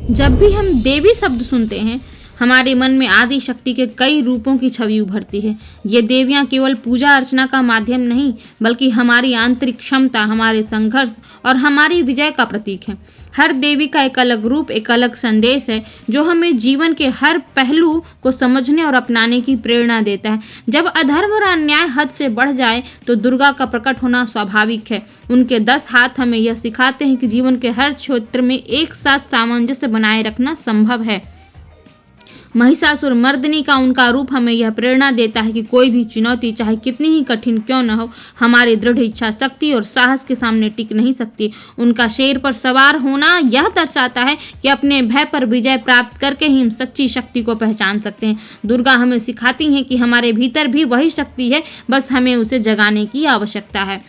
जब भी हम देवी शब्द सुनते हैं, हमारे मन में आदि शक्ति के कई रूपों की छवि उभरती है। ये देवियां केवल पूजा अर्चना का माध्यम नहीं, बल्कि हमारी आंतरिक क्षमता, हमारे संघर्ष और हमारी विजय का प्रतीक है। हर देवी का एक अलग रूप, एक अलग संदेश है, जो हमें जीवन के हर पहलू को समझने और अपनाने की प्रेरणा देता है। जब अधर्म और अन्याय हद से बढ़ जाए, तो दुर्गा का प्रकट होना स्वाभाविक है। उनके 10 हाथ हमें यह सिखाते हैं कि जीवन के हर क्षेत्र में एक साथ सामंजस्य बनाए रखना संभव है। महिषासुर मर्दिनी का उनका रूप हमें यह प्रेरणा देता है कि कोई भी चुनौती, चाहे कितनी ही कठिन क्यों न हो, हमारी दृढ़ इच्छा शक्ति और साहस के सामने टिक नहीं सकती। उनका शेर पर सवार होना यह दर्शाता है कि अपने भय पर विजय प्राप्त करके ही हम सच्ची शक्ति को पहचान सकते हैं। दुर्गा हमें सिखाती हैं कि हमारे भीतर भी वही शक्ति है, बस हमें उसे जगाने की आवश्यकता है।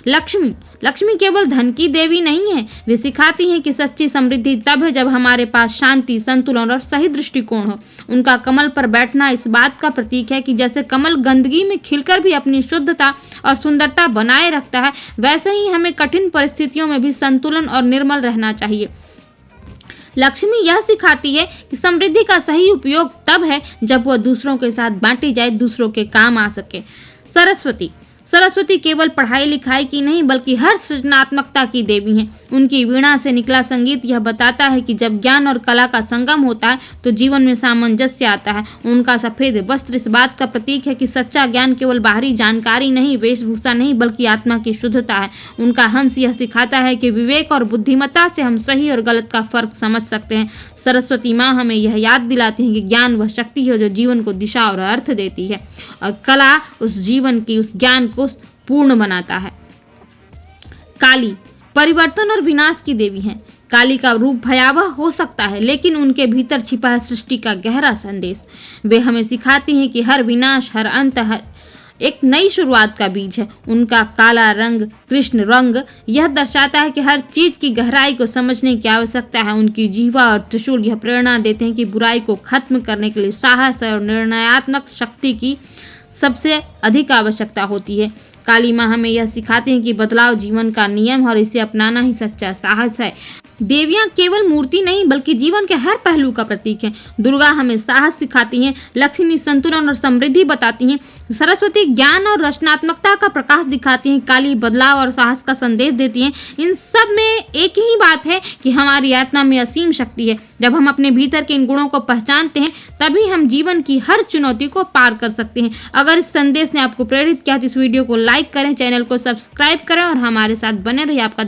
लक्ष्मी केवल धन की देवी नहीं है। वे सिखाती हैं कि सच्ची समृद्धि तब है जब हमारे पास शांति, संतुलन और सही दृष्टिकोण हो। उनका कमल पर बैठना इस बात का प्रतीक है कि जैसे कमल गंदगी में खिलकर भी अपनी शुद्धता और सुंदरता बनाए रखता है, वैसे ही हमें कठिन परिस्थितियों में भी संतुलन और निर्मल रहना चाहिए। लक्ष्मी यह सिखाती है कि समृद्धि का सही उपयोग तब है जब वह दूसरों के साथ बांटी जाए, दूसरों के काम आ सके। सरस्वती केवल पढ़ाई लिखाई की नहीं, बल्कि हर सृजनात्मकता की देवी हैं। उनकी वीणा से निकला संगीत यह बताता है कि जब ज्ञान और कला का संगम होता है, तो जीवन में सामंजस्य आता है। उनका सफेद वस्त्र इस बात का प्रतीक है कि सच्चा ज्ञान केवल बाहरी जानकारी नहीं, वेशभूषा नहीं, बल्कि आत्मा की शुद्धता है। उनका हंस यह सिखाता है कि विवेक और बुद्धिमत्ता से हम सही और गलत का फर्क समझ सकते हैं। सरस्वती माँ हमें यह याद दिलाती हैं कि ज्ञान वह शक्ति है जो जीवन को दिशा और अर्थ देती है, और कला उस जीवन की, उस ज्ञान को पूर्ण बनाता है। काली परिवर्तन और विनाश की देवी है। काली का रूप भयावह हो सकता है, लेकिन उनके भीतर छिपा है सृष्टि का गहरा संदेश। वे हमें सिखाती हैं कि हर विनाश, हर अंत, हर एक नई शुरुआत का बीज है। उनका काला रंग, कृष्ण रंग, यह दर्शाता है कि हर चीज की गहराई को समझने की आवश्यकता है। उनकी जीवा और त्रिशूल यह प्रेरणा देते हैं कि बुराई को खत्म करने के लिए साहस और निर्णयात्मक शक्ति की सबसे अधिक आवश्यकता होती है। काली माँ हमें यह सिखाते हैं कि बदलाव जीवन का नियम है और इसे अपनाना ही सच्चा साहस है। देवियां केवल मूर्ति नहीं, बल्कि जीवन के हर पहलू का प्रतीक है। दुर्गा हमें साहस सिखाती हैं, लक्ष्मी संतुलन और समृद्धि बताती हैं, सरस्वती ज्ञान और रचनात्मकता का प्रकाश दिखाती हैं, काली बदलाव और साहस का संदेश देती हैं। इन सब में एक ही बात है कि हमारी आत्मा में असीम शक्ति है। जब हम अपने भीतर के इन गुणों को पहचानते हैं, तभी हम जीवन की हर चुनौती को पार कर सकते हैं। अगर इस संदेश ने आपको प्रेरित किया तो इस वीडियो को लाइक करें, चैनल को सब्सक्राइब करें और हमारे साथ बने रहिए। आपका